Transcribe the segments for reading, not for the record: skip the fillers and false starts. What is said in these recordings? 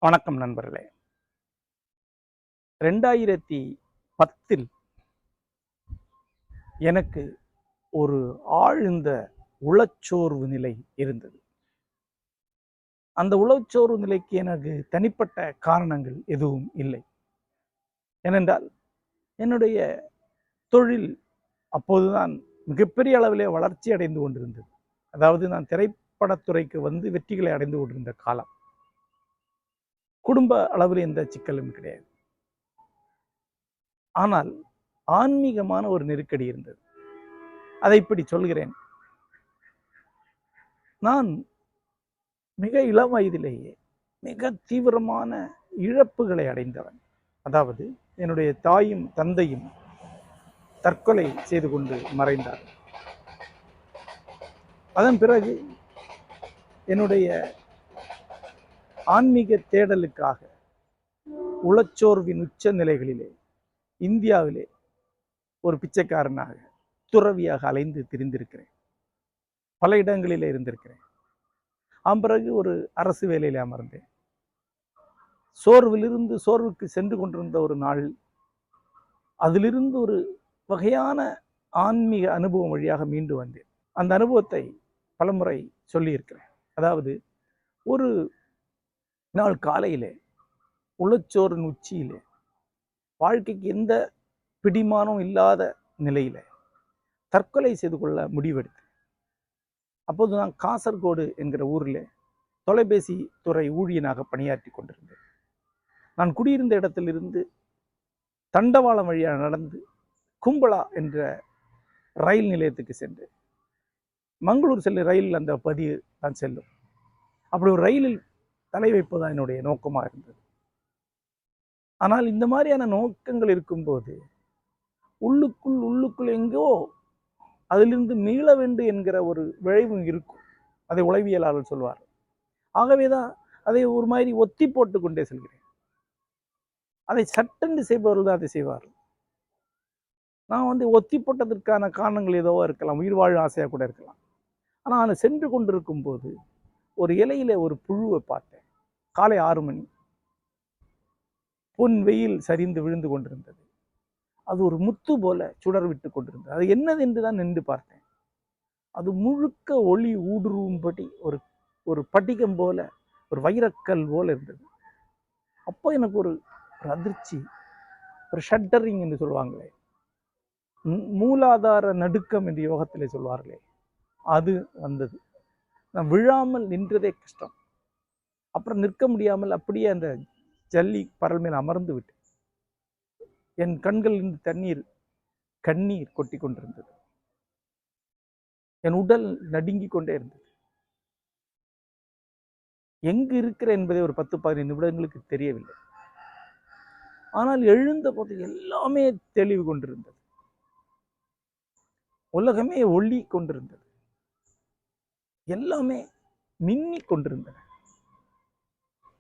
வணக்கம் நண்பர்களே. 2010 எனக்கு ஒரு ஆழ்ந்த உளச்சோர்வு நிலை இருந்தது. அந்த உளச்சோர்வு நிலைக்கு எனக்கு தனிப்பட்ட காரணங்கள் எதுவும் இல்லை. ஏனென்றால் என்னுடைய தொழில் அப்போதுதான் மிகப்பெரிய அளவிலே வளர்ச்சி அடைந்து கொண்டிருந்தது. அதாவது நான் திரைப்படத்துறைக்கு வந்து வெற்றிகளை அடைந்து கொண்டிருந்த காலம். குடும்ப அளவில் எந்த சிக்கலும் கிடையாது. ஆனால் ஆன்மீகமான ஒரு நெருக்கடி இருந்தது. அதை இப்படி சொல்கிறேன். நான் மிக இளம் வயதிலேயே மிக தீவிரமான இழப்புகளை அடைந்தவன். அதாவது என்னுடைய தாயும் தந்தையும் தற்கொலை செய்து கொண்டு மறைந்தார். அதன் பிறகு என்னுடைய ஆன்மீக தேடலுக்காக உளச்சோர்வின் உச்ச நிலைகளிலே இந்தியாவிலே ஒரு பிச்சைக்காரனாக துறவியாக அலைந்து திரிந்திருக்கிறேன். பல இடங்களிலே இருந்திருக்கிறேன். பிறகு ஒரு அரசு வேலையில் அமர்ந்தேன். சோர்விலிருந்து சோர்வுக்கு சென்று கொண்டிருந்த ஒரு நாள், அதிலிருந்து ஒரு வகையான ஆன்மீக அனுபவம் வழியாக மீண்டு வந்தேன். அந்த அனுபவத்தை பலமுறை சொல்லியிருக்கிறேன். அதாவது ஒரு நாள் காலையிலே உளச்சோரின் உச்சியிலே, வாழ்க்கைக்கு எந்த பிடிமானம் இல்லாத நிலையில தற்கொலை செய்து கொள்ள முடிவெடுத்தேன். அப்போது நான் காசர்கோடு என்கிற ஊரில் தொலைபேசி துறை ஊழியனாக பணியாற்றி கொண்டிருந்தேன். நான் குடியிருந்த இடத்திலிருந்து தண்டவாளம் வழியாக நடந்து கும்பலா என்ற ரயில் நிலையத்துக்கு சென்று, மங்களூர் செல்லும் ரயில் அந்த பதி தான் செல்லும். அப்படி ஒரு ரயிலில் தலை வைப்பதுதான் என்னுடைய நோக்கமாக இருந்தது. ஆனால் இந்த மாதிரியான நோக்கங்கள் இருக்கும்போது உள்ளுக்குள் எங்கோ அதிலிருந்து மீள வேண்டும் என்கிற ஒரு விளைவும் இருக்கும். அதை உளவியலாளர் சொல்வார். ஆகவேதான் அதை ஒரு மாதிரி ஒத்தி போட்டு கொண்டே செல்கிறேன். அதை சட்டென்று செய்பவர்கள் தான் அதை செய்வார்கள். நான் ஒத்தி போட்டதற்கான காரணங்கள் ஏதோ இருக்கலாம், உயிர் வாழும் ஆசையாக கூட இருக்கலாம். ஆனால் அதை சென்று கொண்டிருக்கும் போது ஒரு இலையில ஒரு புழுவை பார்த்தேன். காலை 6 மணி, பொன் வெயில் சரிந்து விழுந்து கொண்டிருந்தது. அது ஒரு முத்து போல சுடர் விட்டு கொண்டிருந்தது. அது என்னது என்று தான் நின்று பார்த்தேன். அது முழுக்க ஒளி ஊடுருவும்படி ஒரு ஒரு படிகம் போல, ஒரு வைரக்கல் போல இருந்தது. அப்போ எனக்கு ஒரு அதிர்ச்சி, ஒரு ஷட்டரிங் என்று சொல்லுவாங்களே, மூலாதார நடுக்கம் என்று யோகத்திலே சொல்வார்களே, அது வந்தது. நான் விழாமல் நின்றதே கஷ்டம். அப்புறம் நிற்க முடியாமல் அப்படியே அந்த ஜல்லி பரல் மேல் அமர்ந்து விட்டு என் கண்களில் கண்ணீர் கொட்டி கொண்டிருந்தது. என் உடல் நடுங்கிக் கொண்டே இருந்தது. எங்கு இருக்கிற என்பதை ஒரு 10-15 நிமிடங்களுக்கு தெரியவில்லை. ஆனால் எழுந்த போது எல்லாமே தெளிவு கொண்டிருந்தது. உலகமே ஒளி கொண்டிருந்தது. எல்லாமே மின்னி கொண்டிருந்தன.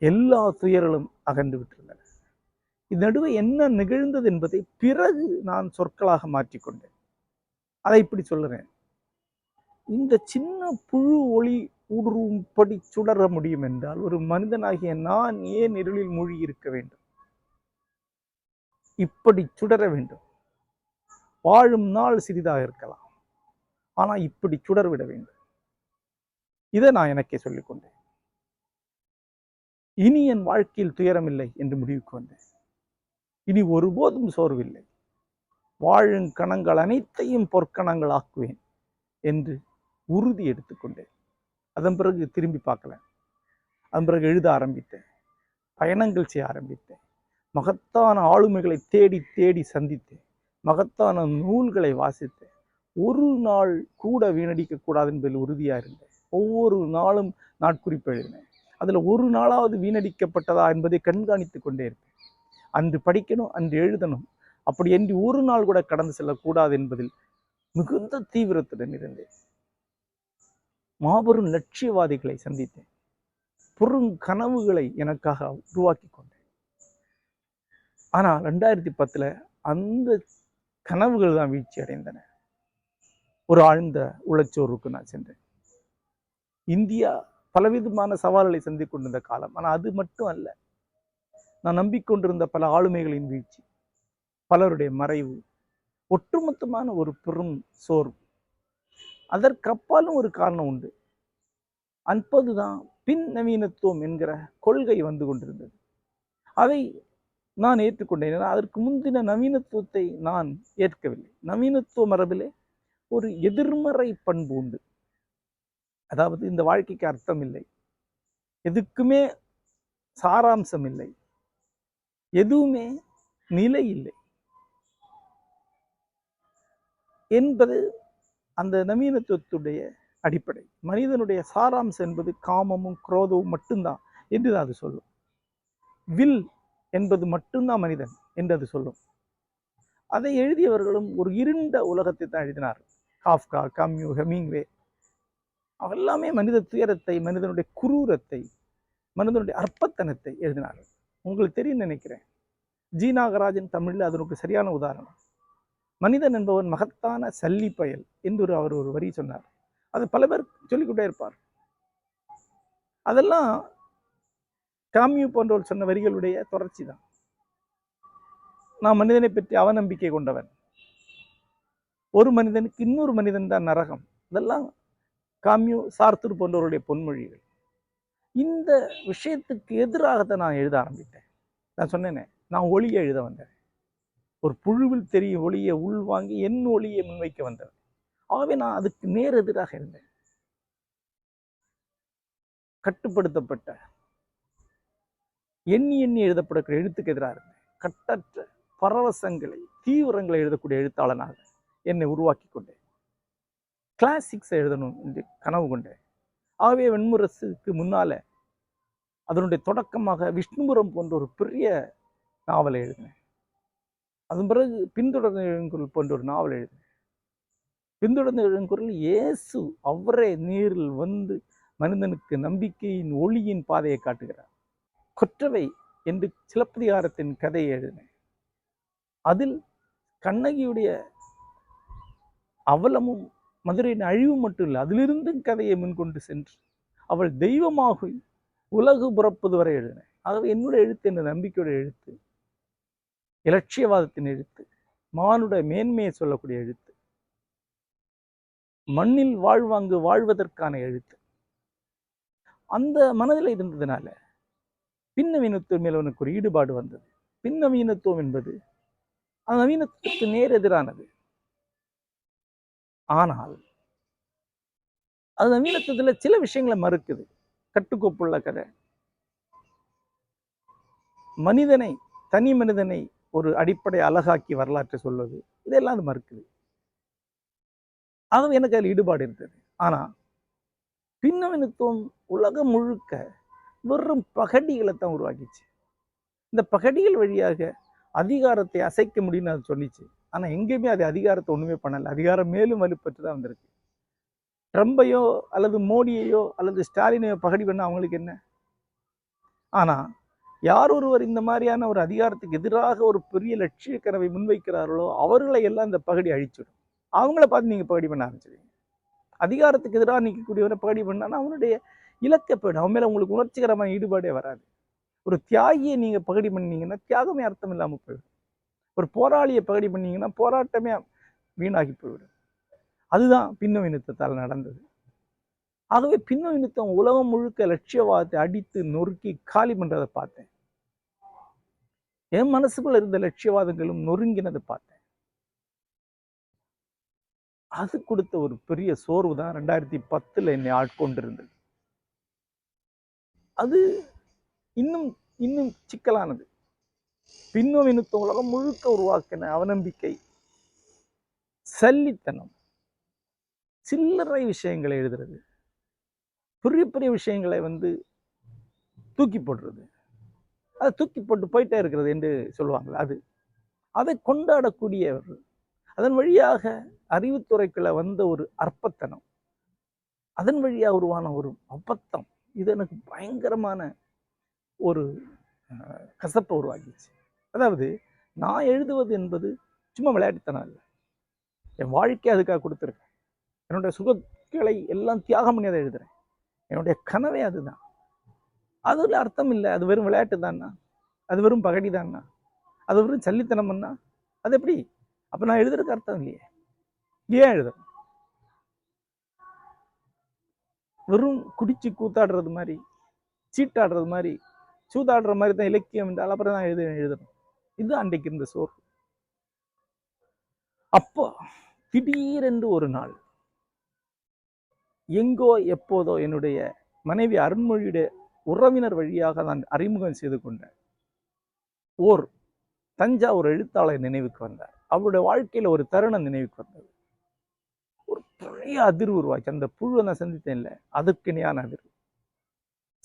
எல்லா துயர்களும் அகன்று விட்டிருந்தன. இது நடுவே என்ன நிகழ்ந்தது என்பதை பிறகு நான் சொற்களாக மாற்றிக்கொண்டேன். அதை இப்படி சொல்லுறேன். இந்த சின்ன புழு ஒளி ஊடுருவும்படி சுடர முடியும் என்றால் ஒரு மனிதனாகிய நான் ஏன் இருளில் மூழ்கி இருக்க வேண்டும்? இப்படி சுடர வேண்டும். வாழும் நாள் சிறிதாக இருக்கலாம், ஆனால் இப்படி சுடர்விட வேண்டும். இதை நான் எனக்கே சொல்லிக்கொண்டேன். இனி என் வாழ்க்கையில் துயரமில்லை என்று முடிவுக்கு வந்தேன். இனி ஒருபோதும் சோர்வில்லை. வாழும் கணங்கள் அனைத்தையும் பொற்கணங்கள் ஆக்குவேன் என்று உறுதி எடுத்துக்கொண்டேன். அதன் பிறகு திரும்பி பார்க்கல. அதன் பிறகு எழுத ஆரம்பித்தேன். பயணங்கள் செய்ய ஆரம்பித்தேன். மகத்தான ஆளுமைகளை தேடி தேடி சந்தித்தேன். மகத்தான நூல்களை வாசித்தேன். ஒரு நாள் கூட வீணடிக்க கூடாது என்பதில் உறுதியாக இருந்தேன். ஒவ்வொரு நாளும் நாட்குறிப்பு எழுதினேன். அதில் ஒரு நாளாவது வீணடிக்கப்பட்டதா என்பதை கண்காணித்துக் கொண்டே இருப்பேன். அன்று படிக்கணும், அன்று எழுதணும், அப்படி என்று ஒரு நாள் கூட கடந்து செல்லக்கூடாது என்பதில் மிகுந்த தீவிரத்துடன் இருந்தேன். மாபெரும் லட்சியவாதிகளை சந்தித்தேன். கனவுகளை எனக்காக உருவாக்கி கொண்டேன். ஆனால் 2010 அந்த கனவுகள் தான் வீழ்ச்சி அடைந்தன. ஒரு ஆழ்ந்த உளச்சோர்வுக்கு நான் சென்றேன். இந்தியா பலவிதமான சவால்களை சந்தித்துக் கொண்டிருந்த காலம். ஆனால் அது மட்டும் அல்ல, நான் நம்பிக்கொண்டிருந்த பல ஆளுமைகளின் வீழ்ச்சி, பலருடைய மறைவு, ஒட்டுமொத்தமான ஒரு பெரும் சோர்வு. அதற்கப்பாலும் ஒரு காரணம் உண்டு. அப்போதுதான் பின் நவீனத்துவம் என்கிற கொள்கை வந்து கொண்டிருந்தது. அதை நான் ஏற்றுக்கொண்டேன். அதற்கு முந்தின நவீனத்துவத்தை நான் ஏற்கவில்லை. நவீனத்துவ மரபிலே ஒரு எதிர்மறை பண்பு உண்டு. அதாவது இந்த வாழ்க்கைக்கு அர்த்தம் இல்லை, எதுக்குமே சாராம்சம் இல்லை, எதுவுமே நிலை இல்லை என்பது அந்த நவீனத்துவத்துடைய அடிப்படை. மனிதனுடைய சாராம்சம் என்பது காமமும் குரோதமும் மட்டும்தான் என்று அது சொல்லும். வில் என்பது மட்டும்தான் மனிதன் என்று அது சொல்லும். அதை எழுதியவர்களும் ஒரு இருண்ட உலகத்தை தான் எழுதினார். காஃப்கா, காம்யூ, ஹெமிங்வே அவெல்லாமே மனித துயரத்தை, மனிதனுடைய குரூரத்தை, மனிதனுடைய அற்பத்தனத்தை எழுதினார்கள். உங்களுக்கு தெரியும் நினைக்கிறேன். ஜி நாகராஜன் தமிழில் அதற்கு சரியான உதாரணம். மனிதன் என்பவன் மகத்தான சல்லி பயல் என்று அவர் ஒரு வரி சொன்னார். அது பல பேர் சொல்லிக்கொண்டே இருப்பார். அதெல்லாம் காமியூ போன்றவர் சொன்ன வரிகளுடைய தொடர்ச்சி தான். நான் மனிதனை பற்றி அவநம்பிக்கை கொண்டவன், ஒரு மனிதனுக்கு இன்னொரு மனிதன் தான் நரகம், இதெல்லாம் காமியூ, சார்த்தூர் போன்றவருடைய பொன்மொழிகள். இந்த விஷயத்துக்கு எதிராகத்தான் நான் எழுத ஆரம்பித்தேன். நான் சொன்னேனே, நான் ஒளியை எழுத வந்தேன். ஒரு புழுவில் தெரியும் ஒளியை உள்வாங்கி என் ஒளியை முன்வைக்க வந்தவன். ஆகவே நான் அதுக்கு நேர் எதிராக இருந்தேன். கட்டுப்படுத்தப்பட்ட எண்ணி எண்ணி எழுதப்படக்கூடிய எழுத்துக்கு எதிராக இருந்தேன். கட்டற்ற பரவசங்களை, தீவிரங்களை எழுதக்கூடிய எழுத்தாளனாக என்னை உருவாக்கி கொண்டேன். கிளாசிக்ஸ் எழுதணும் என்று கனவு கொண்டேன். ஆகவே வெண்முரசுக்கு முன்னால அதனுடைய தொடக்கமாக விஷ்ணுபுரம் போன்ற ஒரு பெரிய நாவலை எழுதினேன். அதன் பிறகு பின்தொடர்ந்த எழுங்குரல் போன்ற ஒரு நாவல் எழுதினேன். பின்தொடர்ந்த எழுங்குரல் இயேசு அவரே நீரில் வந்து மனிதனுக்கு நம்பிக்கையின் ஒளியின் பாதையை காட்டுகிறார். கொற்றவை என்று சிலப்பதிகாரத்தின் கதையை எழுதினேன். அதில் கண்ணகியுடைய அவலமும் மதுரையின் அழிவு மட்டும் இல்லை, அதிலிருந்து கதையை முன்கொண்டு சென்று அவள் தெய்வமாக உலகு புறப்பது வரை எழுதினேன். ஆகவே என்னுடைய எழுத்து, என்ற நம்பிக்கையுடைய எழுத்து, இலட்சியவாதத்தின் எழுத்து, மானுட மேன்மையை சொல்லக்கூடிய எழுத்து, மண்ணில் வாழ்வாங்கு வாழ்வதற்கான எழுத்து. அந்த மனதில் இருந்ததுனால பின்னவீனத்துவம் மேல் எனக்கு ஒரு ஈடுபாடு வந்தது. பின்னவீனத்துவம் என்பது அந்த நவீனத்துவத்துக்கு நேர் எதிரானது. ஆனால் அது நவீனத்துவத்துல சில விஷயங்களை மறுக்குது. கட்டுக்கோப்புள்ள கதை, மனிதனை, தனி மனிதனை ஒரு அடிப்படை அழகாக்கி வரலாற்றை சொல்வது, இதெல்லாம் அது மறுக்குது. ஆகவே எனக்கு அதில் ஈடுபாடு இருந்தது. ஆனா பின்னவீனத்துவம் உலகம் முழுக்க வெறும் பகடிகளை தான் உருவாக்கிச்சு. இந்த பகடிகள் வழியாக அதிகாரத்தை அசைக்க முடியும்னு அது சொன்னிச்சு. ஆனா எங்கேயுமே அது அதிகாரத்தை ஒண்ணுமே பண்ணல. அதிகாரம் மேலும் வலுப்பெற்று தான் வந்திருக்கு. ட்ரம்பையோ அல்லது மோடியையோ அல்லது ஸ்டாலினையோ பகடி பண்ண அவங்களுக்கு என்ன? ஆனா யார் ஒருவர் இந்த மாதிரியான ஒரு அதிகாரத்துக்கு எதிராக ஒரு பெரிய லட்சிய கனவை முன்வைக்கிறார்களோ அவர்களை எல்லாம் இந்த பகடி அழிச்சிடும். அவங்கள பார்த்து நீங்க பகடி பண்ண ஆரம்பிச்சிருவீங்க. அதிகாரத்துக்கு எதிராக நிற்கக்கூடியவரை பகடி பண்ணான்னா அவனுடைய இலக்கை போயிடும். அவன் மேல உங்களுக்கு உணர்ச்சிகரமான ஈடுபாடே வராது. ஒரு தியாகியை நீங்க பகடி பண்ணீங்கன்னா தியாகமே அர்த்தம் இல்லாமல் போயிடும். ஒரு போராளியை பகடி பண்ணீங்கன்னா போராட்டமே வீணாகி போய்விடும். அதுதான் பின்னவீனத்தால் நடந்தது. ஆகவே பின்னவீனத்தம் உலகம் முழுக்க லட்சியவாதத்தை அடித்து நொறுக்கி காலி பண்றதை பார்த்தேன். என் மனசுக்குள்ள இருந்த லட்சியவாதங்களும் நொறுங்கினதை பார்த்தேன். அது கொடுத்த ஒரு பெரிய சோர்வு தான் 2010 என்னை ஆட்கொண்டிருந்தது. அது இன்னும் இன்னும் சிக்கலானது. பின்னவீனத்துவம் உலகம் முழுக்க உருவாக்கின அவநம்பிக்கை, சல்லித்தனம், சில்லறை விஷயங்களை எழுதுறது, பெரிய பெரிய விஷயங்களை தூக்கி போடுறது, அதை தூக்கி போட்டு போயிட்டே இருக்கிறது என்று சொல்லுவாங்களா, அது அதை கொண்டாடக்கூடியவர்கள். அதன் வழியாக அறிவுத்துறைக்குள்ள வந்த ஒரு அற்பத்தனம், அதன் வழியாக உருவான ஒரு அபத்தம், இது எனக்கு பயங்கரமான ஒரு கசப்பை உருவாக்கிச்சு. அதாவது நான் எழுதுவது என்பது சும்மா விளையாட்டுத்தனம் இல்லை, என் வாழ்க்கை அதுக்காக கொடுத்துருக்கேன். என்னுடைய சுகங்களை எல்லாம் தியாகம் பண்ணி அதை எழுதுறேன். என்னுடைய கனவே அதுதான். அதுல அர்த்தம் இல்லை, அது வெறும் விளையாட்டு தானா, அது வெறும் பகடி தானா, அது வெறும் சல்லித்தனம்னா அது எப்படி? அப்ப நான் எழுதுறதுக்கு அர்த்தம் இல்லையே. ஏன் எழுதுறேன்? வெறும் குடிச்சு கூத்தாடுறது மாதிரி, சீட்டாடுறது மாதிரி, சூதாடுற மாதிரி தான் இலக்கியம் என்றால் அப்புறம் தான் எழுதணும். இது அன்றைக்கு இருந்த சோறு. அப்போ திடீரென்று ஒரு நாள் எங்கோ எப்போதோ என்னுடைய மனைவி அருண்மொழியுடைய உறவினர் வழியாக நான் அறிமுகம் செய்து கொண்டேன் ஓர் தஞ்சாவூர் எழுத்தாளர் நினைவுக்கு வந்தார். அவருடைய வாழ்க்கையில ஒரு தருணம் நினைவுக்கு வந்தது. ஒரு பெரிய அதிர்வு உருவாச்சு. அந்த புழுவை நான் சந்தித்தேன் இல்லை, அதுக்கு இணையான அதிர்வு.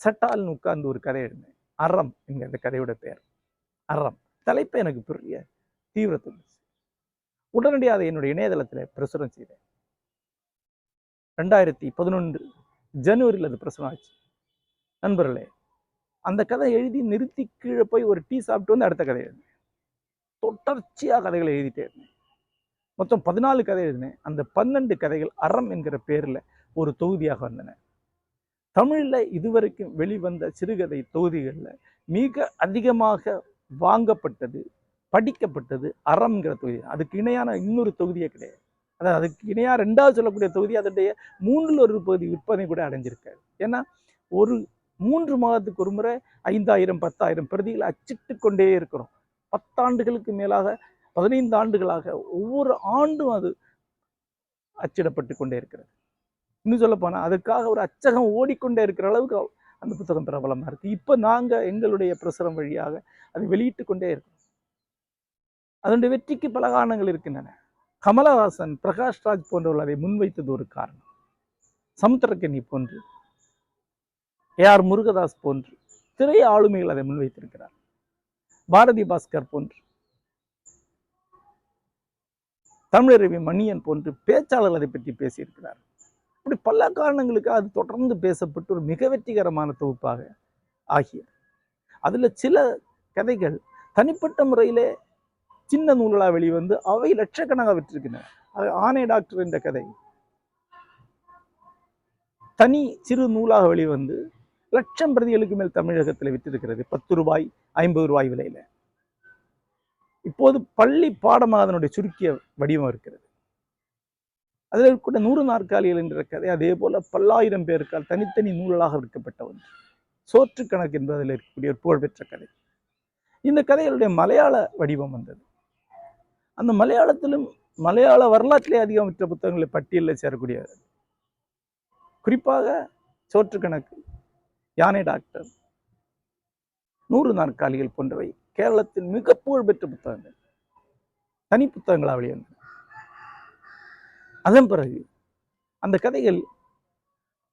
சட்டால்னு உட்கார்ந்து ஒரு கதை எழுந்தேன். அறம் என்கிற அந்த கதையோட பெயர் அறம். தலைப்பு எனக்கு பெரிய தீவிரத்தை உடனடியாக அதை என்னுடைய இணையதளத்தில் பிரசுரம் செய்தேன். 2011 ஜனவரியில் அது பிரசுரம் ஆச்சு. நண்பர்களே, அந்த கதை எழுதி நிறுத்தி கீழே போய் ஒரு டீ சாப்பிட்டு வந்து அடுத்த கதை எழுதினேன். தொடர்ச்சியாக கதைகளை எழுதிட்டே இருந்தேன். மொத்தம் 14 கதை எழுதினேன். அந்த 12 கதைகள் அறம் என்கிற பேரில் ஒரு தொகுதியாக வந்தன. தமிழில் இதுவரைக்கும் வெளிவந்த சிறுகதை தொகுதிகளில் மிக அதிகமாக வாங்கப்பட்டது, படிக்கப்பட்டது அறம்ங்கிற தொகுதி. அதுக்கு இணையான இன்னொரு தொகுதியே கிடையாது. அதாவது அதுக்கு இணையாக 2வது சொல்லக்கூடிய தொகுதி அதனுடைய 3ல் ஒரு பகுதி விற்பனை கூட அடைஞ்சிருக்காரு. ஏன்னா ஒரு 3 மாதத்துக்கு ஒரு முறை 5000 10,000 பிரதிகளை அச்சிட்டு கொண்டே இருக்கிறோம். 10 ஆண்டுகளுக்கு மேலாக 15 ஆண்டுகளாக ஒவ்வொரு ஆண்டும் அது அச்சிடப்பட்டு கொண்டே இருக்கிறது. இன்னும் சொல்ல போனால் அதுக்காக ஒரு அச்சகம் ஓடிக்கொண்டே இருக்கிற அளவுக்கு அந்த புத்தகம் பிரபலமாக இருக்கு. இப்போ நாங்கள் எங்களுடைய பிரசுரம் வழியாக அதை வெளியிட்டு கொண்டே இருக்கோம். அதனுடைய வெற்றிக்கு பல காரணங்கள் இருக்கின்றன. கமலஹாசன், பிரகாஷ்ராஜ் போன்றவர்கள் அதை முன்வைத்தது ஒரு காரணம். சமுத்திரக்கனி போன்று, AR முருகதாஸ் போன்று திரை ஆளுமைகள் அதை முன்வைத்திருக்கிறார். பாரதி பாஸ்கர் போன்று, தமிழருவி மணியன் போன்று பேச்சாளர்கள் அதை பற்றி பேசியிருக்கிறார். இப்படி பல காரணங்களுக்கு அது தொடர்ந்து பேசப்பட்டு ஒரு மிக வெற்றிகரமான தொகுப்பாக ஆகியது. அதுல சில கதைகள் தனிப்பட்ட முறையிலே சின்ன நூல்களாக வெளிவந்து அவை லட்சக்கணக்காக விற்றிருக்கின்றன. ஆனை டாக்டர் என்ற கதை தனி சிறு நூலாக வெளிவந்து லட்சம் பிரதிகளுக்கு மேல் தமிழகத்தில் விற்றிருக்கிறது. 10 ரூபாய் 50 ரூபாய் விலையில. இப்போது பள்ளி பாடமாக அதனுடைய சுருக்கிய வடிவம் இருக்கிறது. அதில் கூட 100 நாற்காலிகள் என்ற கதை அதே போல பல்லாயிரம் பேருக்கால் தனித்தனி நூல்களாக விற்கப்பட்ட ஒன்று. சோற்று கணக்கு என்பதில் இருக்கக்கூடிய ஒரு புகழ்பெற்ற கதை. இந்த கதைகளுடைய மலையாள வடிவம் வந்தது. அந்த மலையாளத்திலும் மலையாள வரலாற்றிலே அதிகம் விற்ற புத்தகங்களை பட்டியலில் சேரக்கூடிய, குறிப்பாக சோற்று கணக்கு, யானை டாக்டர், 100 நாற்காலிகள் போன்றவை கேரளத்தின் மிக புகழ்பெற்ற புத்தகங்கள், தனி புத்தகங்களாக வெளிவந்தன. அதன் பிறகு அந்த கதைகள்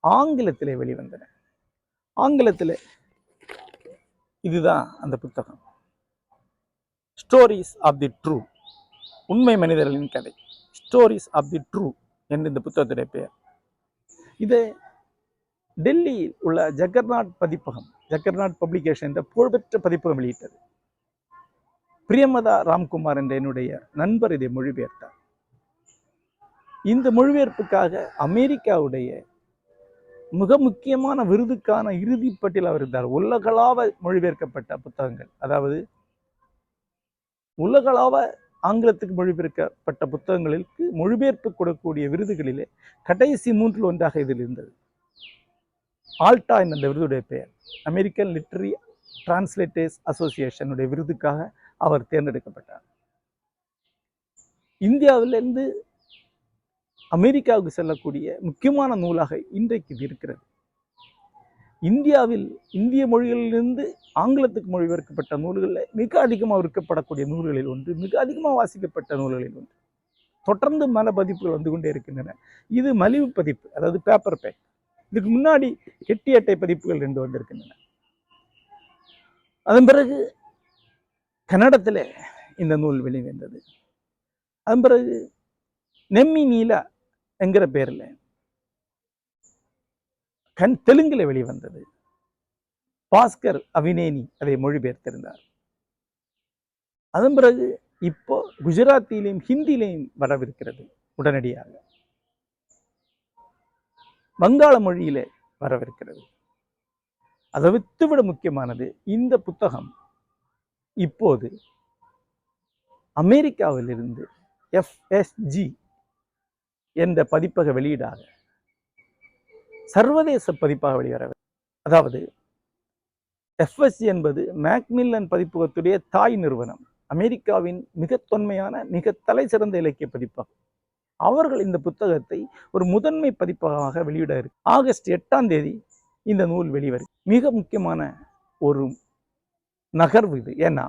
ஆங்கிலத்திலே வெளிவந்தன. ஆங்கிலத்தில் இதுதான் அந்த புத்தகம், ஸ்டோரிஸ் ஆஃப் தி ட்ரூ, உண்மை மனிதர்களின் கதை, ஸ்டோரிஸ் ஆஃப் தி ட்ரூ என்று இந்த புத்தகத்துடைய பெயர். இது டெல்லியில் உள்ள ஜக்கர்நாட் பதிப்பகம், ஜக்கர்நாட் பப்ளிகேஷன் என்ற புகழ்பெற்ற பதிப்பகம் வெளியிட்டது. பிரியமதா ராம்குமார் என்ற என்னுடைய நண்பர் இதை மொழிபெயர்த்தார். இந்த மொழிபெயர்ப்புக்காக அமெரிக்காவுடைய மிக முக்கியமான விருதுக்கான இறுதி பட்டியல் அவர் இருந்தார். உலகளாவ மொழிபெயர்க்கப்பட்ட புத்தகங்கள், அதாவது உலகளாவ ஆங்கிலத்துக்கு மொழிபெயர்க்கப்பட்ட புத்தகங்களுக்கு மொழிபெயர்ப்பு கொடுக்கக்கூடிய விருதுகளிலே கடைசி 3ல் ஒன்றாக இதில் இருந்தது. ஆல்டா என்ற விருதுடைய பெயர் அமெரிக்கன் லிட்டரரி டிரான்ஸ்லேட்டர்ஸ் அசோசியேஷனுடைய விருதுக்காக அவர் தேர்ந்தெடுக்கப்பட்டார். இந்தியாவிலிருந்து அமெரிக்காவுக்கு செல்லக்கூடிய முக்கியமான நூலாக இன்றைக்கு இது இருக்கிறது. இந்தியாவில் இந்திய மொழிகளிலிருந்து ஆங்கிலத்துக்கு மொழிபெயர்க்கப்பட்ட நூல்களில் மிக அதிகமாக விற்கப்படக்கூடிய நூல்களில் ஒன்று, மிக அதிகமாக வாசிக்கப்பட்ட நூல்களில் ஒன்று. தொடர்ந்து மன பதிப்புகள் வந்து கொண்டே இருக்கின்றன. இது மலிவு பதிப்பு, அதாவது பேப்பர் பேக். இதுக்கு முன்னாடி கெட்டி அட்டை பதிப்புகள் 2 வந்திருக்கின்றன. அதன் பிறகு கன்னடத்தில் இந்த நூல் வெளிவந்தது. அதன் பிறகு நெம்மி நீலா என்கிற பேரில் தெலுங்குல வெளிவந்தது. பாஸ்கர் அவினேனி அதை மொழிபெயர்த்திருந்தார். அதன் பிறகு இப்போ குஜராத்திலையும் ஹிந்திலையும் வரவிருக்கிறது உடனடியாக. வங்காள மொழியிலே வரவிருக்கிறது. அதை விட்டுவிட முக்கியமானது, இந்த புத்தகம் இப்போது அமெரிக்காவிலிருந்து FSG என்ற பதிப்பக வெளியீடாக சர்வதேச பதிப்பாக வெளிவர. அதாவது FSG என்பது மேக்மில்லன் பதிப்பகத்துடைய தாய் நிறுவனம், அமெரிக்காவின் மிக தொன்மையான மிக தலை சிறந்த இலக்கிய பதிப்பகம். அவர்கள் இந்த புத்தகத்தை ஒரு முதன்மை பதிப்பகமாக வெளியிட இருக்கு. ஆகஸ்ட் 8ஆம் தேதி இந்த நூல் வெளிவரும். மிக முக்கியமான ஒரு நகர்வு இது. ஏன்னா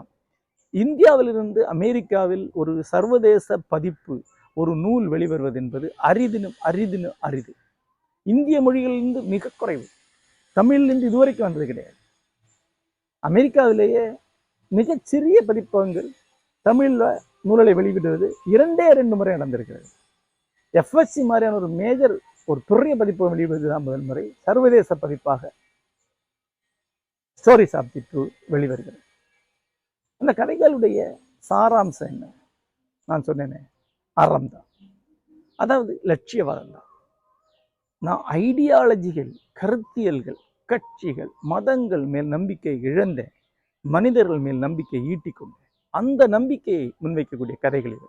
இந்தியாவிலிருந்து அமெரிக்காவில் ஒரு சர்வதேச பதிப்பு ஒரு நூல் வெளிவருவது என்பது அரிது. இந்திய மொழிகளிலிருந்து மிக குறைவு. தமிழிலிருந்து இதுவரைக்கும் வந்தது கிடையாது. அமெரிக்காவிலேயே மிகச்சிறிய பதிப்பகங்கள் தமிழில் நூல்களை வெளியிடுவது 2 முறை நடந்திருக்கிறது. FSG மாதிரியான ஒரு மேஜர் ஒரு பெரிய பதிப்பகம் வெளியிடுவது தான் முதல் முறை. சர்வதேச பதிப்பாக ஸ்டோரிஸ் ஆஃப் தி ட்ரூ வெளிவருகிறது. அந்த கதைகளுடைய சாராம்சம் என்ன? நான் சொன்னேனே, அறம் தான். அதாவது லட்சியவாதம் தான். நான் ஐடியாலஜிகள், கருத்தியல்கள், கட்சிகள், மதங்கள் மேல் நம்பிக்கை இழந்த மனிதர்கள் மேல் நம்பிக்கை ஈட்டிக்கொண்டு அந்த நம்பிக்கையை முன்வைக்கக்கூடிய கதைகள் இவை.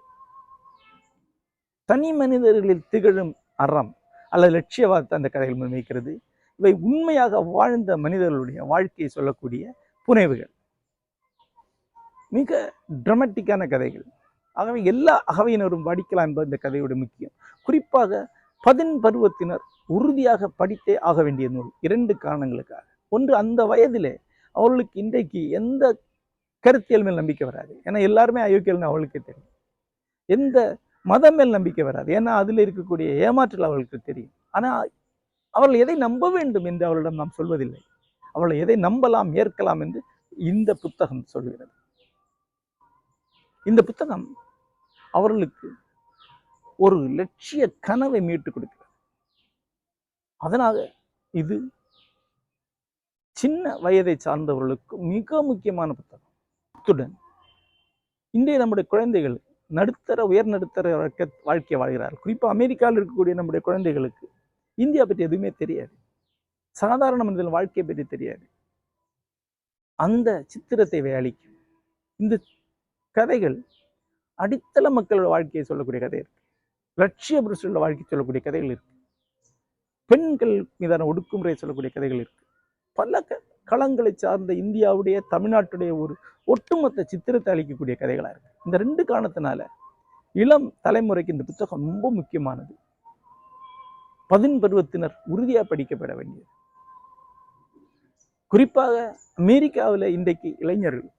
தனி மனிதர்களில் திகழும் அறம் அல்லது லட்சியவாதத்தை அந்த கதைகள் முன்வைக்கிறது. இவை உண்மையாக வாழ்ந்த மனிதர்களுடைய வாழ்க்கையை சொல்லக்கூடிய புனைவுகள். மிக டிராமட்டிக்கான கதைகள். ஆகவே எல்லா அகவையினரும் படிக்கலாம் என்பது இந்த கதையோட முக்கியம். குறிப்பாக 10 பருவத்தினர் உறுதியாக படித்தே ஆக வேண்டிய நூல் 2 காரணங்களுக்காக. ஒன்று, அந்த வயதிலே அவர்களுக்கு இன்றைக்கு எந்த கருத்தியல் மேல் நம்பிக்கை வராது. ஏன்னா எல்லாருமே அயோக்கியல்னு அவளுக்கே தெரியும். எந்த மதம் மேல் நம்பிக்கை வராது. ஏன்னா அதில் இருக்கக்கூடிய ஏமாற்றல் அவர்களுக்கு தெரியும். ஆனால் அவர்கள் எதை நம்ப வேண்டும் என்று அவளிடம் நாம் சொல்வதில்லை. அவளை எதை நம்பலாம், ஏற்கலாம் என்று இந்த புத்தகம் சொல்கிறது. இந்த புத்தகம் அவர்களுக்கு ஒரு லட்சிய கனவை மீட்டு கொடுக்கிறது. அதனால இது சின்ன வயதை சார்ந்தவர்களுக்கு மிக முக்கியமான புத்தகம். அத்துடன் இன்றைய நம்முடைய குழந்தைகள் நடுத்தர உயர் நடுத்தர வாழ்க்கை வாழ்கிறார்கள். குறிப்பாக அமெரிக்காவில் இருக்கக்கூடிய நம்முடைய குழந்தைகளுக்கு இந்தியா பற்றி எதுவுமே தெரியாது. சாதாரண மனிதன் வாழ்க்கையை பற்றி தெரியாது. அந்த சித்திரத்தை அளிக்கும் இந்த கதைகள் அடித்தள மக்களோட வாழ்க்கையை சொல்லக்கூடிய கதை இருக்கு. லட்சிய புருஷர்களோட வாழ்க்கை சொல்லக்கூடிய கதைகள் இருக்கு. பெண்கள் மீதான ஒடுக்குமுறை சொல்லக்கூடிய கதைகள் இருக்கு. பல களங்களை சார்ந்த இந்தியாவுடைய, தமிழ்நாட்டுடைய ஒரு ஒட்டுமொத்த சித்திரத்தை அளிக்கக்கூடிய கதைகளா இருக்கு. இந்த 2 காரணத்தினால இளம் தலைமுறைக்கு இந்த புத்தகம் ரொம்ப முக்கியமானது. 10 பருவத்தினர் உறுதியாக படிக்கப்பட வேண்டியது. குறிப்பாக அமெரிக்காவில் இன்றைக்கு இளைஞர்கள்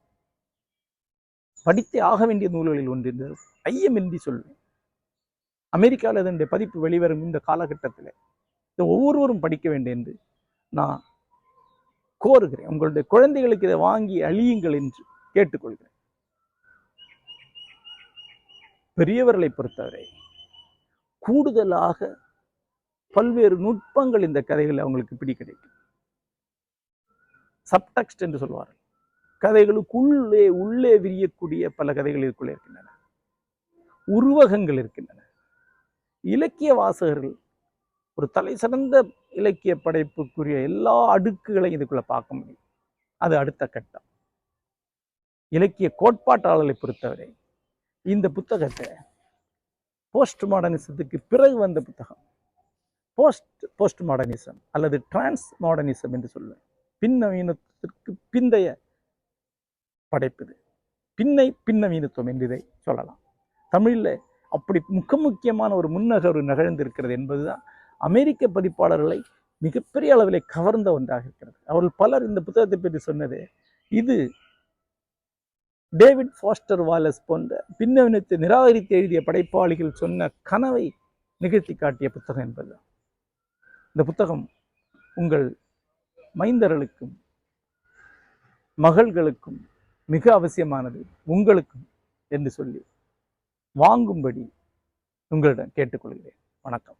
படித்தே ஆக வேண்டிய நூல்களில் ஒன்று என்று ஐயமின்றி சொல்வேன். அமெரிக்காவில் அதனுடைய பதிப்பு வெளிவரும் இந்த காலகட்டத்தில் இதை ஒவ்வொருவரும் படிக்க வேண்டும் என்று நான் கோருகிறேன். உங்களுடைய குழந்தைகளுக்கு இதை வாங்கி அழியுங்கள் என்று கேட்டுக்கொள்கிறேன். பெரியவர்களை பொறுத்தவரை கூடுதலாக பல்வேறு நுட்பங்கள் இந்த கதைகள் அவங்களுக்கு பிடி கிடைக்கும். சப்டெக்ஸ்ட் என்று சொல்வார்கள். கதைகளுக்குள்ளே உள்ளே விரியக்கூடிய பல கதைகள் இதுக்குள்ளே இருக்கின்றன. உருவகங்கள் இருக்கின்றன. இலக்கிய வாசகர்கள் ஒரு தலை சிறந்த இலக்கிய படைப்புக்குரிய எல்லா அடுக்குகளையும் இதுக்குள்ள பார்க்க முடியும். அது அடுத்த கட்டம். இலக்கிய கோட்பாட்டாளர்களை பொறுத்தவரை இந்த புத்தகத்தை போஸ்ட் மாடர்னிசத்துக்கு பிறகு வந்த புத்தகம். போஸ்ட் மாடர்னிசம் அல்லது டிரான்ஸ் மாடர்னிசம் என்று சொல்வேன். பின்னவீனத்திற்கு பிந்தைய படைப்பு. பின்னவீனத்துவம் என்று இதை சொல்லலாம். தமிழில் அப்படி முக்கியமான ஒரு முன்னகர்வு நிகழ்ந்திருக்கிறது என்பதுதான் அமெரிக்க பதிப்பாளர்களை மிகப்பெரிய அளவில் கவர்ந்த ஒன்றாக இருக்கிறது. அவர்கள் பலர் இந்த புத்தகத்தை பற்றி சொன்னது, இது டேவிட் ஃபாஸ்டர் வாலஸ் போன்ற பின்னவீனத்தை நிராகரித்து எழுதிய படைப்பாளிகள் சொன்ன கனவை நிகழ்த்தி காட்டிய புத்தகம் என்பது. இந்த புத்தகம் உங்கள் மைந்தர்களுக்கும் மகள்களுக்கும் மிக அவசியமானது, உங்களுக்கும் என்று சொல்லி வாங்கும்படி உங்களிடம் கேட்டுக்கொள்கிறேன். வணக்கம்.